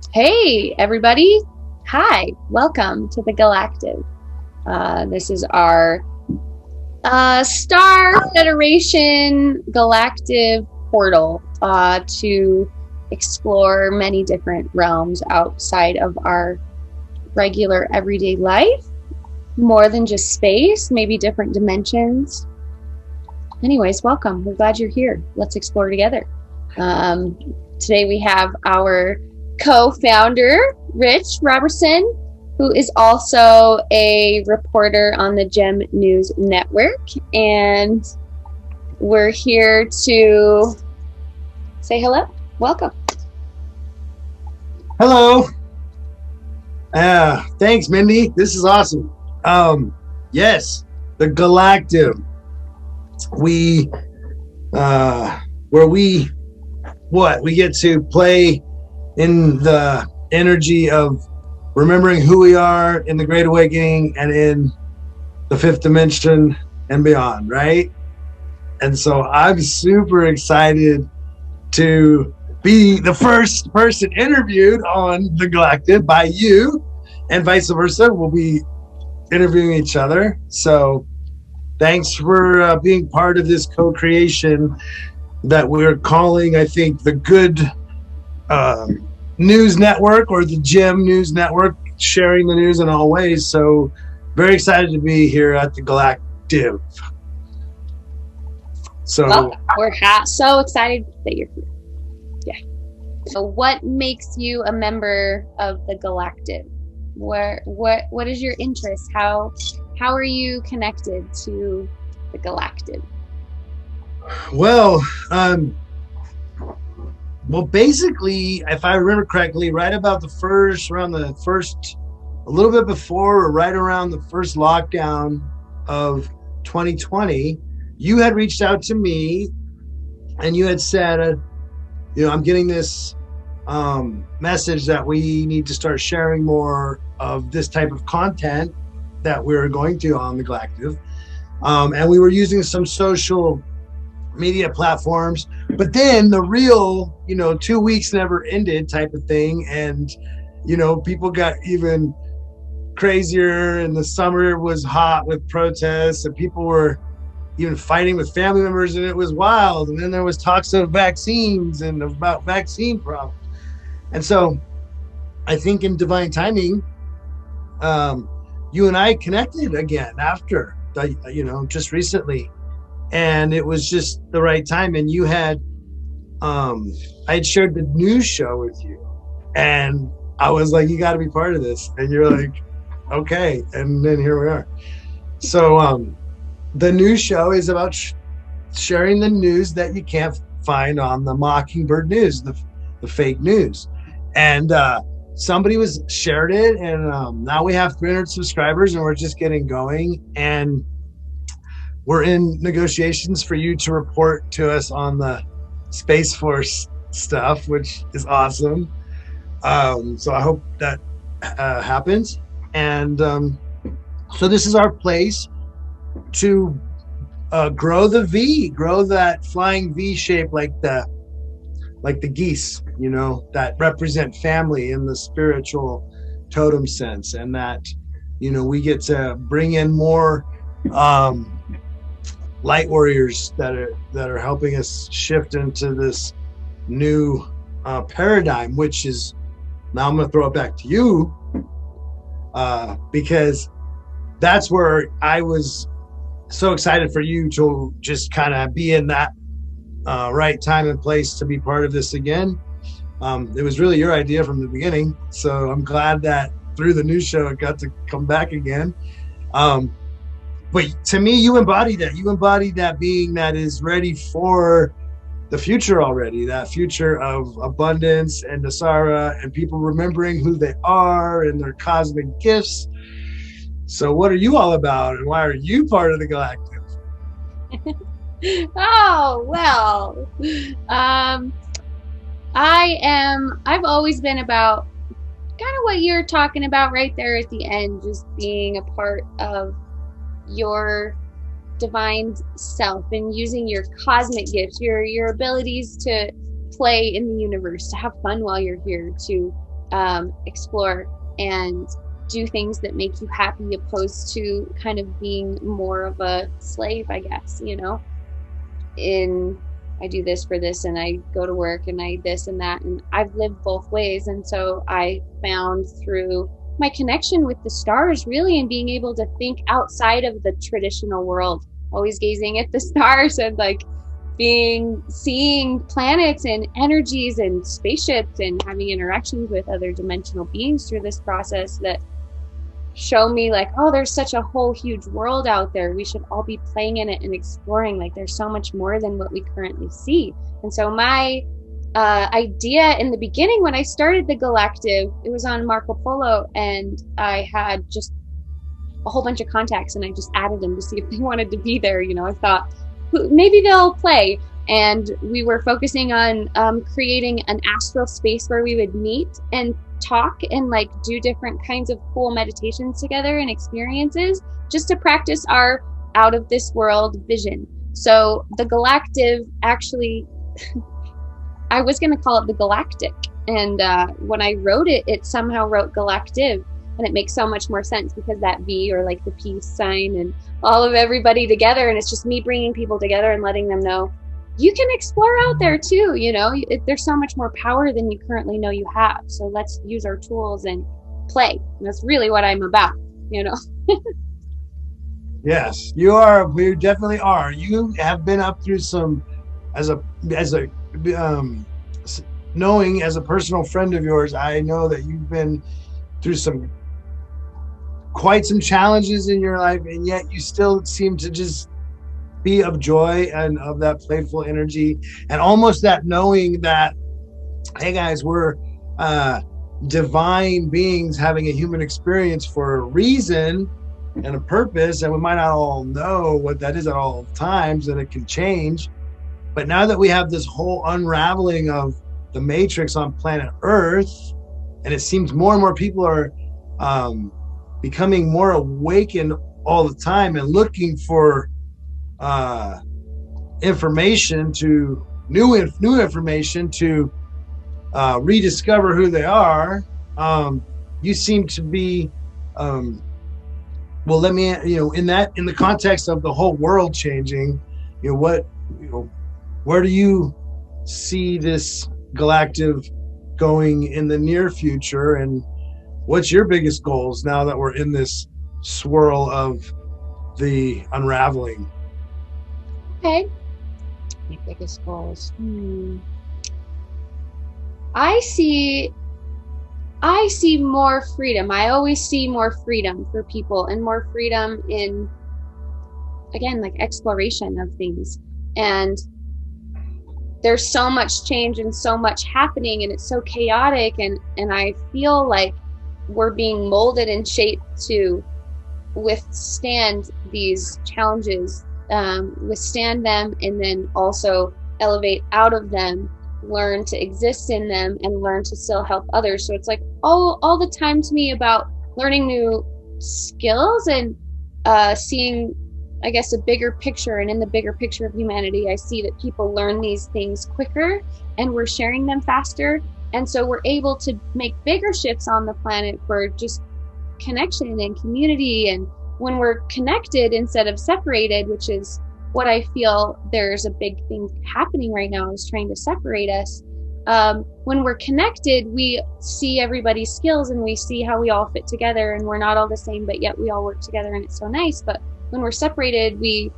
Hey, everybody. Hi, welcome to the Galactiv. This is our Star Federation Galactive portal to explore many different realms outside of our regular everyday life, more than just space, maybe different dimensions. Anyways, welcome. We're glad you're here. Let's explore together. Today we have our co-founder, Rich Robertson, who is also a reporter on the Gem News Network. And we're here to say hello. Welcome. Hello. Thanks, Myndy. This is awesome. Yes, the Galactiv. We get to play in the energy of remembering who we are in the Great Awakening and in the fifth dimension and beyond, right? And so I'm super excited to be the first person interviewed on the Galactiv by you, and vice versa. We'll be interviewing each other. So thanks for being part of this co-creation that we're calling, I think, the Good News Network, or the Gem News Network, sharing the news in all ways. So very excited to be here at the Galactiv. So we're so excited that you're here. Yeah. So what makes you a member of the Galactiv? What is your interest? How are you connected to the Galactiv? Well, basically, if I remember correctly, right about a little bit before or right around the first lockdown of 2020, you had reached out to me and you had said, I'm getting this message that we need to start sharing more of this type of content that we're going to on the Galactiv. And we were using some social media platforms, but then the real 2 weeks never ended type of thing, and people got even crazier, and the summer was hot with protests, and people were even fighting with family members, and it was wild. And then there was talks of vaccines and about vaccine problems, and so I think in divine timing, you and I connected again after just recently. And it was just the right time. And you had, I had shared the news show with you, and I was like, you got to be part of this. And you're like, okay. And then here we are. So the news show is about sharing the news that you can't find on the Mockingbird news, the fake news. And somebody shared it, and now we have 300 subscribers, and we're just getting going. And we're in negotiations for you to report to us on the Space Force stuff, which is awesome. So I hope that happens. And so this is our place to grow that flying V shape, like the geese, that represent family in the spiritual totem sense, and that we get to bring in more light warriors that are helping us shift into this new paradigm, which is, now I'm going to throw it back to you, because that's where I was so excited for you to just kind of be in that right time and place to be part of this again. It was really your idea from the beginning, so I'm glad that through the news show it got to come back again. But to me, you embody that being that is ready for the future already, that future of abundance and NESARA and people remembering who they are and their cosmic gifts. So what are you all about, and why are you part of the Galactiv? Oh, well, I've always been about kind of what you're talking about right there at the end, just being a part of your divine self and using your cosmic gifts, your abilities to play in the universe, to have fun while you're here, to explore and do things that make you happy, opposed to kind of being more of a slave, I guess, in I do this for this, and I go to work and I this and that, and I've lived both ways. And so I found through my connection with the stars, really, and being able to think outside of the traditional world, always gazing at the stars and like seeing planets and energies and spaceships and having interactions with other dimensional beings through this process, that show me like, oh, there's such a whole huge world out there. We should all be playing in it and exploring. Like, there's so much more than what we currently see. And so my idea in the beginning, when I started the Galactiv, it was on Marco Polo, and I had just a whole bunch of contacts, and I just added them to see if they wanted to be there. I thought maybe they'll play. And we were focusing on creating an astral space where we would meet and talk and like do different kinds of cool meditations together and experiences, just to practice our out of this world vision. So the Galactiv, actually, I was going to call it the Galactic, and when I wrote it, it somehow wrote Galactiv, and it makes so much more sense because that V, or like the peace sign, and all of everybody together, and it's just me bringing people together and letting them know you can explore out there too. There's so much more power than you currently know you have. So let's use our tools and play. And that's really what I'm about, Yes, you are. We definitely are. You have been up through some, knowing as a personal friend of yours, I know that you've been through quite some challenges in your life, and yet you still seem to just be of joy and of that playful energy, and almost that knowing that, hey guys, we're divine beings having a human experience for a reason and a purpose, and we might not all know what that is at all times, and it can change. But now that we have this whole unraveling of the matrix on planet Earth, and it seems more and more people are becoming more awakened all the time and looking for information, to new information, to rediscover who they are. You seem to be well, let me, in the context of the whole world changing, where do you see this Galactiv going in the near future, and what's your biggest goals now that we're in this swirl of the unraveling? Okay. My biggest goals. I see more freedom. I always see more freedom for people, and more freedom in, again, like exploration of things. And there's so much change and so much happening, and it's so chaotic, and I feel like we're being molded and shaped to withstand these challenges, withstand them, and then also elevate out of them, learn to exist in them, and learn to still help others. So it's like all the time to me about learning new skills and seeing, I guess, a bigger picture. And in the bigger picture of humanity, I see that people learn these things quicker, and we're sharing them faster, and so we're able to make bigger shifts on the planet for just connection and community. And when we're connected instead of separated, which is what I feel there's a big thing happening right now, is trying to separate us. When we're connected, we see everybody's skills, and we see how we all fit together, and we're not all the same, but yet we all work together, and it's so nice. But when we're separated, we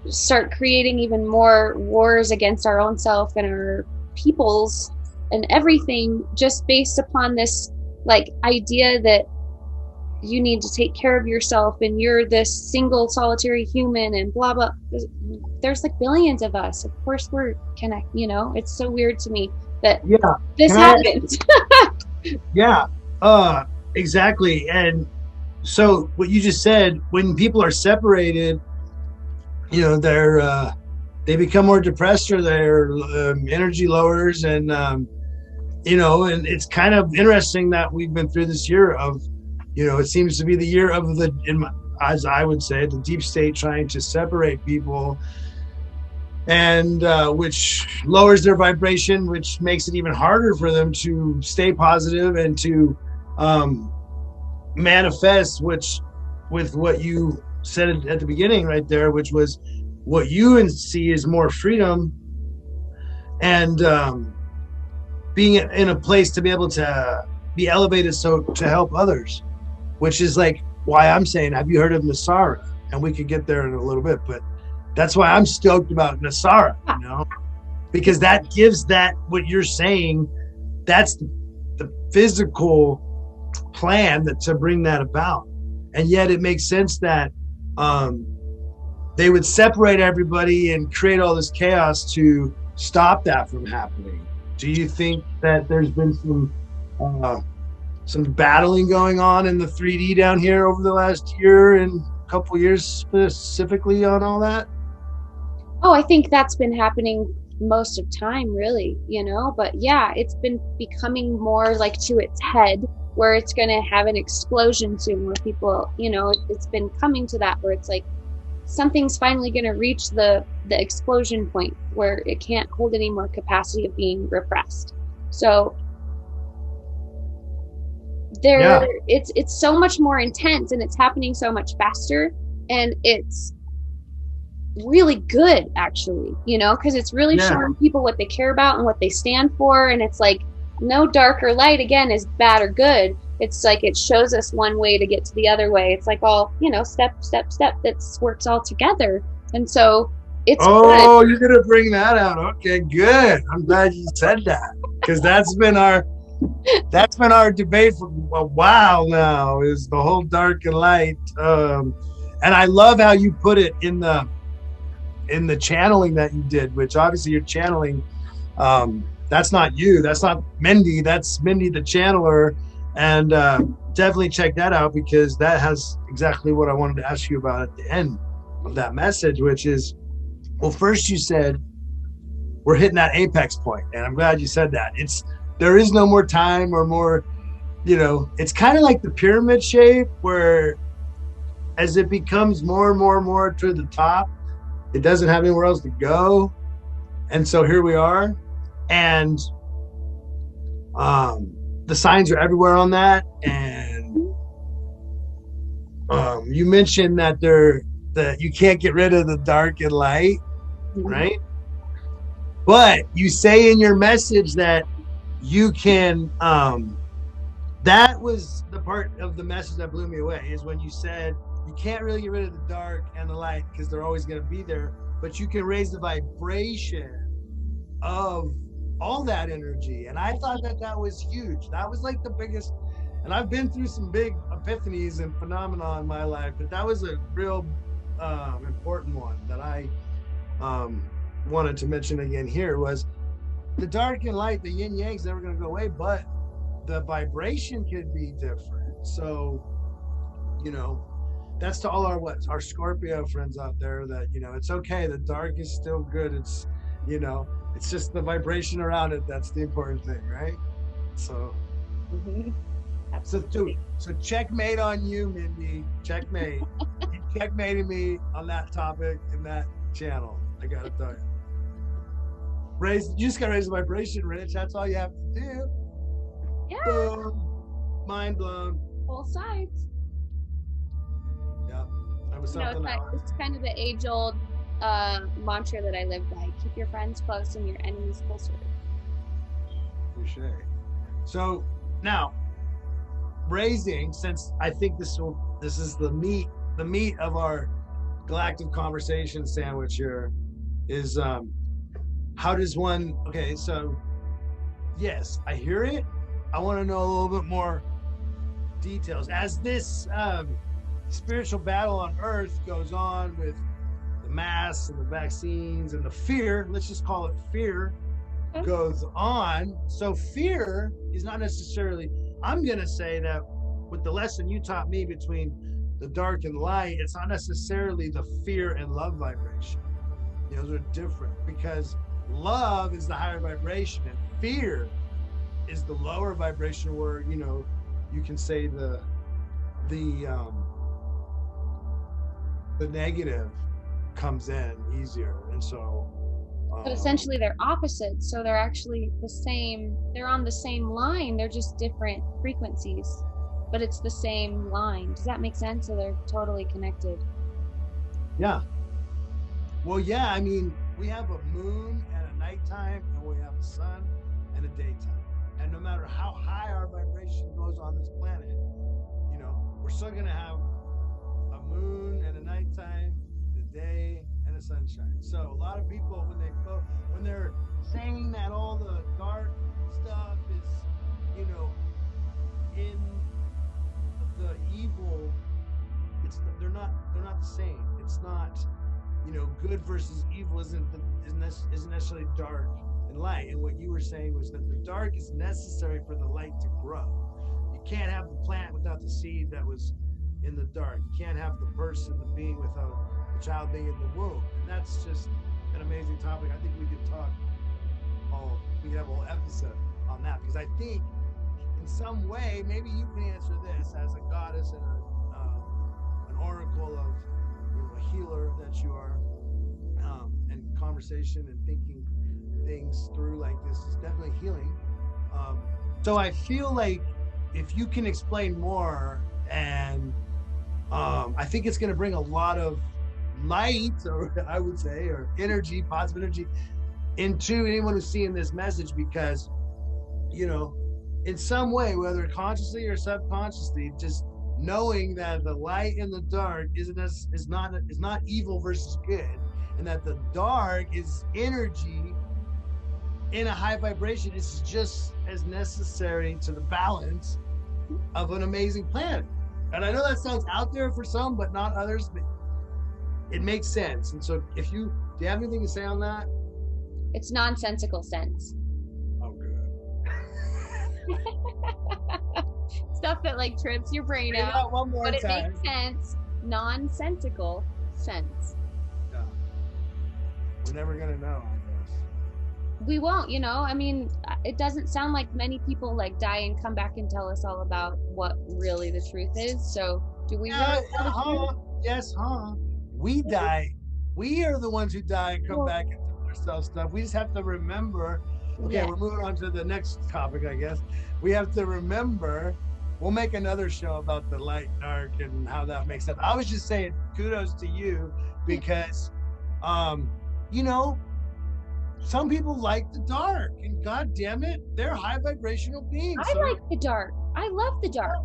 start creating even more wars against our own self and our peoples and everything, just based upon this like idea that you need to take care of yourself, and you're this single solitary human, and blah blah. There's like billions of us. Of course we're connected. It's so weird to me that this happens. Yeah, exactly. And so what you just said, when people are separated, they become more depressed, or their energy lowers, and and it's kind of interesting that we've been through this year of, it seems to be the year of as I would say, the deep state trying to separate people. and which lowers their vibration, which makes it even harder for them to stay positive and to um, manifest, which with what you said at the beginning right there, which was what you see is more freedom and being in a place to be able to be elevated so to help others, which is like why I'm saying, have you heard of NESARA? And we could get there in a little bit, but that's why I'm stoked about NESARA, because that gives that what you're saying, that's the physical plan that to bring that about. And yet it makes sense that they would separate everybody and create all this chaos to stop that from happening. Do you think that there's been some battling going on in the 3D down here over the last year and a couple years specifically on all that? Oh, I think that's been happening most of time, really, but yeah, it's been becoming more like to its head, where it's going to have an explosion soon, where people, it's been coming to that, where it's like something's finally going to reach the explosion point where it can't hold any more capacity of being repressed. So it's so much more intense, and it's happening so much faster, and it's really good, actually, because it's really showing people what they care about and what they stand for. And it's like, no dark or light again is bad or good. It's like it shows us one way to get to the other way. It's like all, step that works all together. And so it's good. You're gonna bring that out. Okay, good. I'm glad you said that, because that's been our debate for a while now, is the whole dark and light. And I love how you put it in the channeling that you did, which obviously you're channeling. That's not you. That's not Myndy. That's Myndy the channeler. And definitely check that out, because that has exactly what I wanted to ask you about at the end of that message, which is, well, first you said we're hitting that apex point, and I'm glad you said that. There is no more time or more, it's kind of like the pyramid shape, where as it becomes more and more and more to the top, it doesn't have anywhere else to go. And so here we are. And the signs are everywhere on that. And you mentioned that you can't get rid of the dark and light, right? But you say in your message that you can, that was the part of the message that blew me away, is when you said you can't really get rid of the dark and the light because they're always going to be there, but you can raise the vibration of all that energy. And I thought that was huge. That was like the biggest, and I've been through some big epiphanies and phenomena in my life, but that was a real important one that I wanted to mention again here, was the dark and light, the yin yang's never going to go away, but the vibration could be different. So, that's to all our Scorpio friends out there, that, it's okay. The dark is still good. It's, it's just the vibration around it. That's the important thing, right? So, Absolutely. So checkmate on you, Myndy. Checkmate. You checkmated me on that topic in that channel. I got to tell you. You just got to raise the vibration, Rich. That's all you have to do. Yeah. Boom. Mind blown. Both sides. Yeah. That was something else. It's kind of the age-old mantra that I live by. Keep your friends close and your enemies closer. Touché. So now, raising, since I think this is the meat of our Galactiv Conversation sandwich here, is how does one, okay, so yes, I hear it. I want to know a little bit more details as this spiritual battle on Earth goes on with the masks and the vaccines and the fear, let's just call it fear, goes on. So fear is not necessarily, I'm going to say that with the lesson you taught me between the dark and light, it's not necessarily the fear and love vibration. Those are different, because love is the higher vibration and fear is the lower vibration, where, you can say the negative comes in easier. And so But essentially they're opposites, so they're actually the same. They're on the same line. They're just different frequencies, but it's the same line. Does that make sense? So they're totally connected. Yeah. Well, yeah, I mean, we have a moon at a nighttime, and we have a sun and a daytime. And no matter how high our vibration goes on this planet, you know, we're still going to have a moon and a nighttime, a day and a sunshine. So a lot of people, when they're saying that all the dark stuff is, you know, in the evil, they're not the same. It's not, you know, good versus evil isn't necessarily dark and light. And what you were saying was that the dark is necessary for the light to grow. You can't have the plant without the seed that was in the dark. You can't have the person, the being, without the child being in the womb. And that's just an amazing topic. I think we could we could have a whole episode on that, because I think in some way, maybe you can answer this as a goddess and an oracle of, you know, a healer that you are, and conversation and thinking things through like this is definitely healing. So I feel like if you can explain more, and I think it's going to bring a lot of light, or I would say, or energy, positive energy, into anyone who's seeing this message, because, you know, in some way, whether consciously or subconsciously, just knowing that the light and the dark is not evil versus good, and that the dark is energy in a high vibration is just as necessary to the balance of an amazing planet. And I know that sounds out there for some, but not others, but it makes sense. And so do you have anything to say on that? It's nonsensical sense. Oh, good. Stuff that like trips your brain out, one more but time. It makes sense. Nonsensical sense. Yeah. We're never gonna know, I guess. We won't, you know. I mean, it doesn't sound like many people like die and come back and tell us all about what really the truth is. So do we really know the truth? Yes, we die. We are the ones who die and come back and tell ourselves stuff. We just have to remember. Okay, yeah. We're moving on to the next topic, I guess. We have to remember. We'll make another show about the light, dark, and how that makes sense. I was just saying kudos to you, because, you know, some people like the dark, and God damn it, they're high vibrational beings. I like the dark. I love the dark.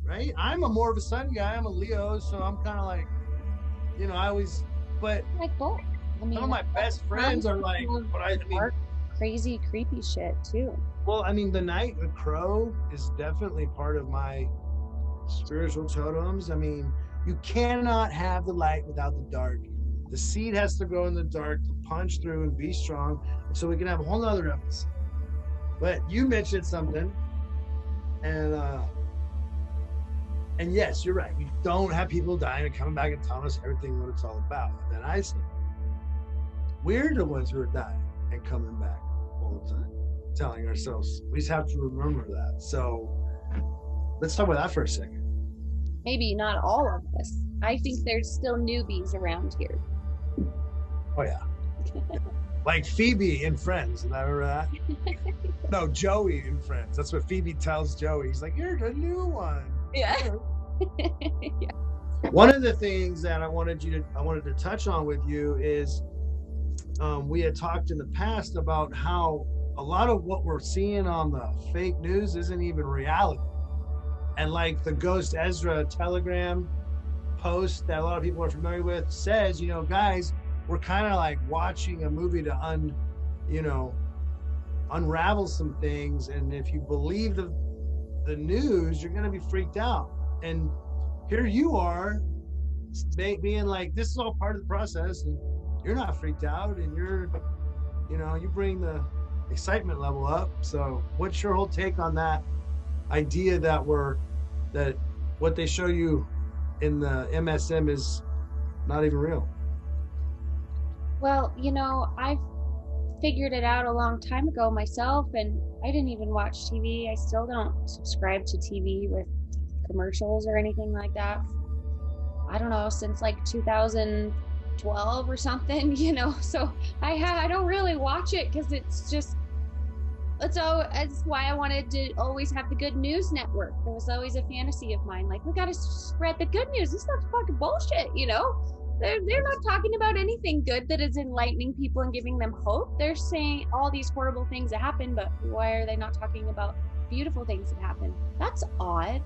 Right. I'm more of a sun guy. I'm a Leo, so I'm kind of like, you know, I like both. I mean, some of my best friends are like, but I mean, dark, crazy, creepy shit too. Well, I mean, the crow is definitely part of my spiritual totems. I mean, you cannot have the light without the dark. The seed has to grow in the dark to punch through and be strong. So we can have a whole nother episode. But you mentioned something, and yes, you're right. We don't have people dying and coming back and telling us everything what it's all about. And then I said, we're the ones who are dying and coming back all the time, telling ourselves. We just have to remember that. So let's talk about that for a second. Maybe not all of us. I think there's still newbies around here. Oh, yeah. Like Phoebe in Friends. Did I remember that? No, Joey in Friends. That's what Phoebe tells Joey. He's like, you're the new one. Yeah. Yeah. One of the things that I wanted to touch on with you is we had talked in the past about how a lot of what we're seeing on the fake news isn't even reality. And like the Ghost Ezra Telegram post that a lot of people are familiar with says, you know, guys, we're kind of like watching a movie to unravel some things. And if you believe the news, you're going to be freaked out. And here you are being like, this is all part of the process, and you're not freaked out, and you bring the excitement level up. So what's your whole take on that idea that what they show you in the MSM is not even real? Well, you know, I've figured it out a long time ago myself, and I didn't even watch TV. I still don't subscribe to TV with commercials or anything like that. I don't know, since like 2000, 12 or something, you know. So I don't really watch it because it's why I wanted to always have the Good News Network. It was always a fantasy of mine. Like, we got to spread the good news. This stuff's fucking bullshit, you know? They're not talking about anything good that is enlightening people and giving them hope. They're saying all these horrible things that happen, but why are they not talking about beautiful things that happen? That's odd.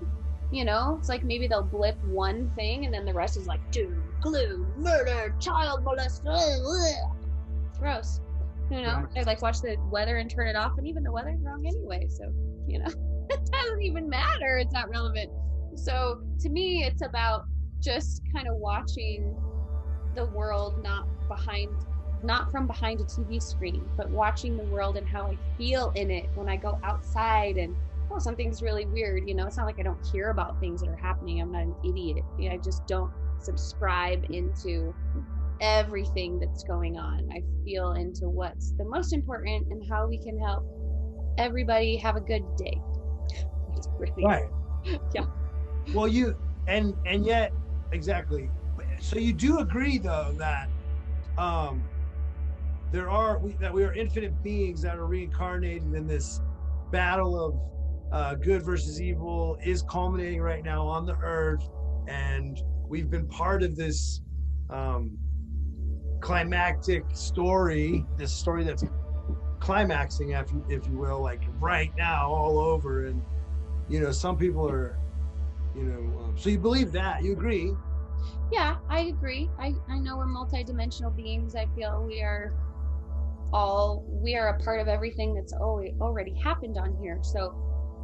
You know, it's like maybe they'll blip one thing and then the rest is like doom, gloom, murder, child molestation. Gross. You know, they like watch the weather and turn it off, and even the weather's wrong anyway. So, you know, it doesn't even matter. It's not relevant. So to me, it's about just kind of watching the world not from behind a TV screen, but watching the world and how I feel in it when I go outside and, oh, something's really weird. You know, it's not like I don't hear about things that are happening. I'm not an idiot. I just don't subscribe into everything that's going on. I feel into what's the most important and how we can help everybody have a good day. It's really right. Yeah. Well, and yet exactly. So you do agree though that we are infinite beings that are reincarnated in this battle of good versus evil is culminating right now on the earth, and we've been part of this climactic story, this story that's climaxing, if you will, like right now all over. And you know, some people are, you know, so you believe that, you agree? Yeah, I agree. I know we're multidimensional beings. I feel we are a part of everything that's already happened on here. So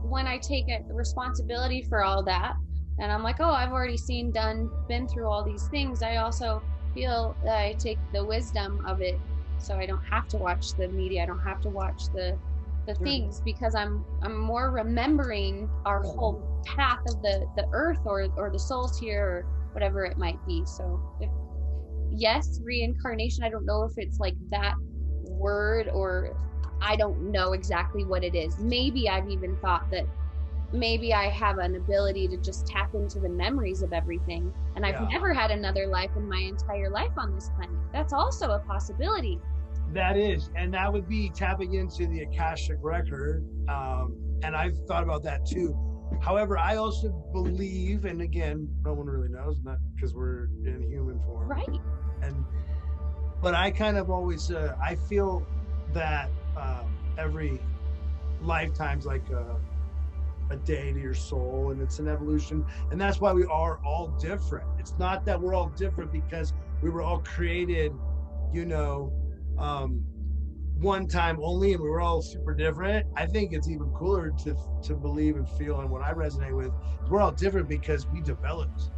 when I take the responsibility for all that, and I'm like, oh, I've already been through all these things, I also feel that I take the wisdom of it, so I don't have to watch the media. I don't have to watch the things, because I'm more remembering our whole path of the earth or the souls here, or whatever it might be. So yes, reincarnation, I don't know if it's like that word, or I don't know exactly what it is. Maybe I've even thought that maybe I have an ability to just tap into the memories of everything, and I've never had another life in my entire life on this planet. That's also a possibility. That is, and that would be tapping into the Akashic record. And I've thought about that too. However, I also believe, and again, no one really knows, not because we're in human form, right? But I kind of always, I feel that every lifetime's like a day to your soul, and it's an evolution, and that's why we are all different. It's not that we're all different because we were all created, you know, one time only, and we were all super different. I think it's even cooler to believe and feel, and what I resonate with is we're all different because we developed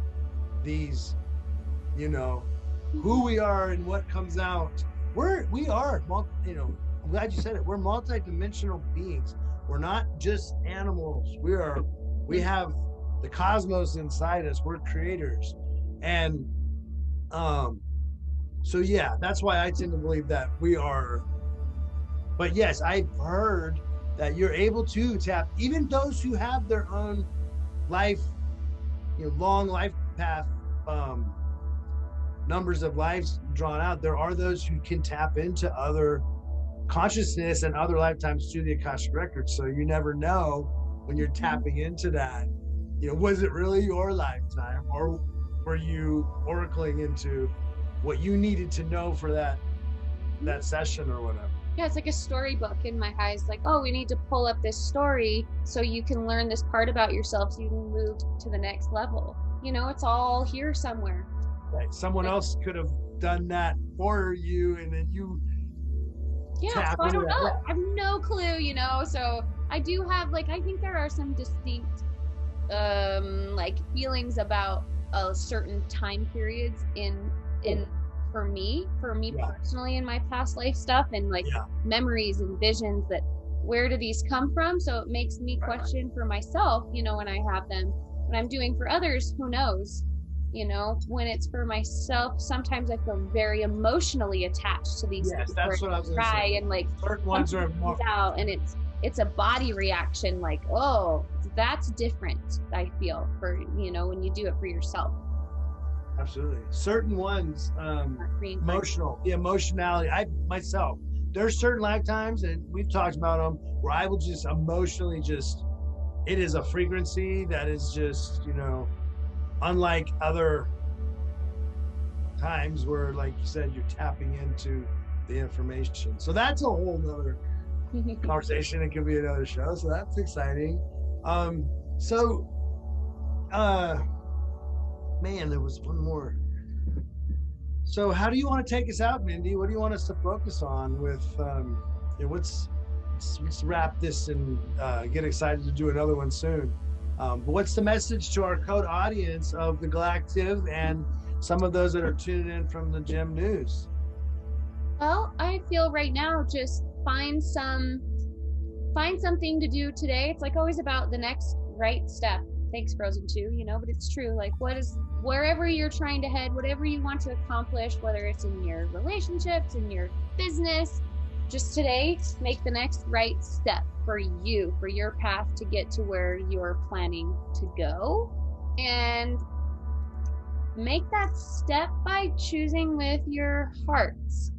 these, you know, who we are and what comes out. We are, you know, I'm glad you said it. We're multidimensional beings. We're not just animals. We have the cosmos inside us. We're creators. And so yeah, that's why I tend to believe that we are. But yes, I've heard that you're able to tap even those who have their own life, you know, long life path, numbers of lives drawn out. There are those who can tap into other consciousness and other lifetimes through the Akashic record. So you never know when you're tapping into that, you know, was it really your lifetime, or were you oracling into what you needed to know for that session or whatever? Yeah, it's like a storybook in my eyes. Like, oh, we need to pull up this story so you can learn this part about yourself so you can move to the next level. You know, it's all here somewhere. Right. Someone else could have done that for you, and then you so I don't know. I have no clue, you know. So I do have, like, I think there are some distinct like feelings about certain time periods in for me personally in my past life stuff, and like memories and visions that, where do these come from? So it makes me question for myself, you know, when I have them. When I'm doing for others, who knows? You know, when it's for myself, sometimes I feel very emotionally attached to these things. That's what I was going to say. And like certain ones are more out, and it's a body reaction, like, oh, that's different. I feel for, you know, when you do it for yourself. Absolutely. Certain ones, emotional, the emotionality. I myself, there's certain lifetimes, and we've talked about them, where I will just emotionally it is a frequency that is just, unlike other times where, like you said, you're tapping into the information. So that's a whole nother conversation. It could be another show. So that's exciting. Man, there was one more. So how do you want to take us out, Myndy? What do you want us to focus on with, let's wrap this and get excited to do another one soon. But what's the message to our code audience of the Galactiv and some of those that are tuning in from the Gem News? Well, I feel right now, just find something to do today. It's like always about the next right step. Thanks, Frozen 2, but it's true. Like, wherever you're trying to head, whatever you want to accomplish, whether it's in your relationships, in your business, just today, make the next right step for you, for your path to get to where you're planning to go. And make that step by choosing with your hearts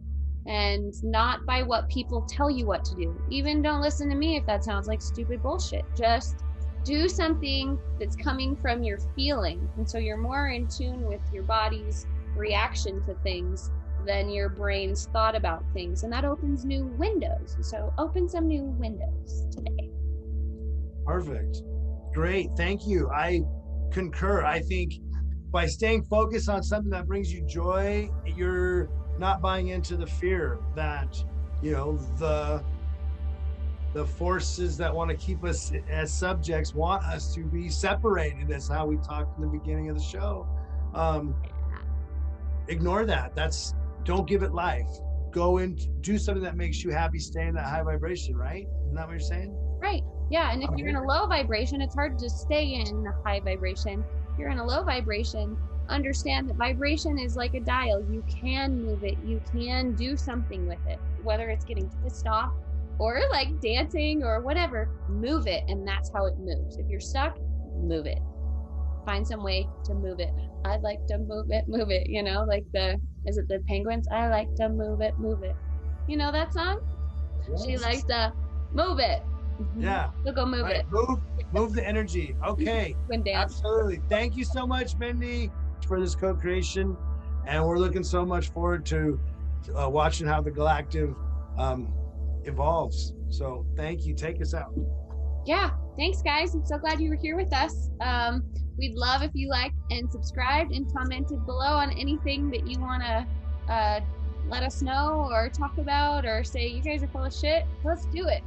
and not by what people tell you what to do. Even don't listen to me if that sounds like stupid bullshit. Just do something that's coming from your feeling. And so you're more in tune with your body's reaction to things than your brain's thought about things. And that opens new windows. So open some new windows today. Perfect. Great. Thank you. I concur. I think by staying focused on something that brings you joy, you're not buying into the fear that, the forces that want to keep us as subjects want us to be separated. That's how we talked in the beginning of the show. Ignore that. Don't give it life. Go and do something that makes you happy. Stay in that high vibration, right? Isn't that what you're saying? Right. Yeah. And if you're in a low vibration, it's hard to stay in a high vibration. If you're in a low vibration, understand that vibration is like a dial. You can move it. You can do something with it, whether it's getting pissed off or like dancing or whatever. Move it, and that's how it moves. If you're stuck, move it. Find some way to move it. I'd like to move it, like is it the Penguins? I like to move it, move it. You know that song? Yes. She likes to move it. Yeah. So go move it. Move the energy. Okay. Absolutely. Thank you so much, Myndy, for this co-creation. And we're looking so much forward to watching how the Galactiv evolves. So thank you. Take us out. Yeah. Thanks, guys. I'm so glad you were here with us. We'd love if you liked and subscribed and commented below on anything that you want to let us know or talk about or say you guys are full of shit. Let's do it.